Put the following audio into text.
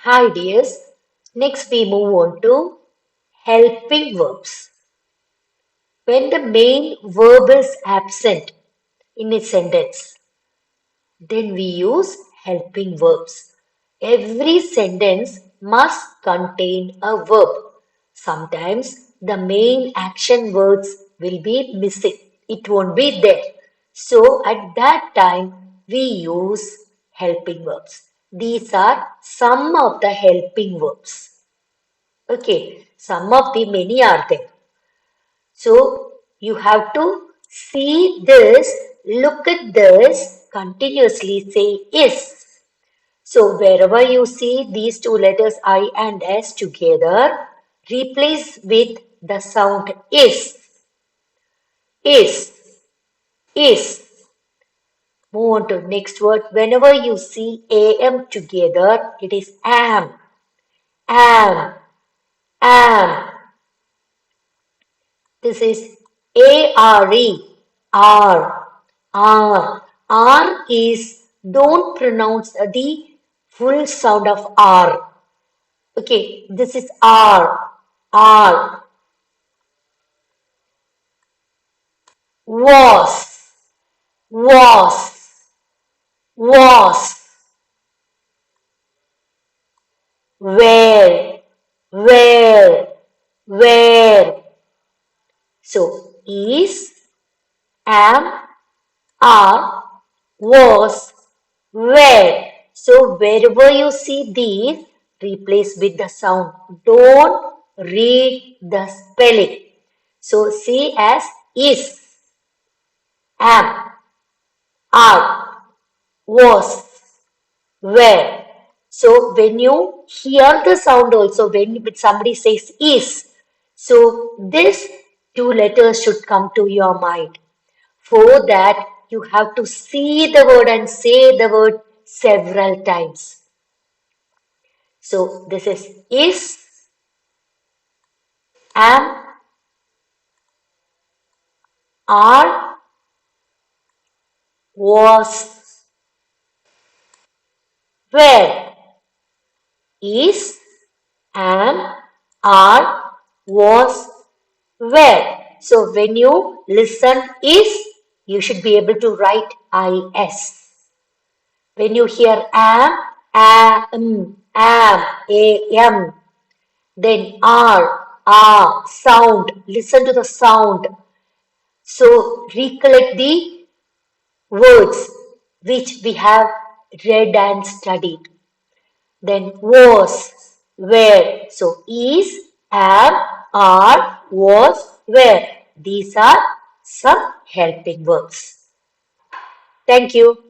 Hi dears. Next we move on to helping verbs. When the main verb is absent in a sentence, then we use helping verbs. Every sentence must contain a verb. Sometimes the main action words will be missing. It won't be there. So at that time we use helping verbs. These are some of the helping verbs. Okay, some of the many are there. So you have to see this, look at this, continuously say is. So wherever you see these two letters I and S together, replace with the sound is, is. Move on to next word. Whenever you see am together, it is am, am. This is A-R-E, R, R. R is, don't pronounce the full sound of R. Okay, this is R, R. Was, was, was. Where, where, where. So, is, am, are, was, were. So wherever you see these, replace with the sound. Don't read the spelling. So see as is, am, are, was, were. So when you hear the sound also, when somebody says is, so this two letters should come to your mind. For that, you have to see the word and say the word several times. So this is, am, are, was, were. Is, am, are, was, were. So when you listen is, you should be able to write is. When you hear am, am, then sound. Listen to the sound. So recollect the words which we have read and studied. Then was, were. So is, am, are, was, were. These are some helping verbs. Thank you.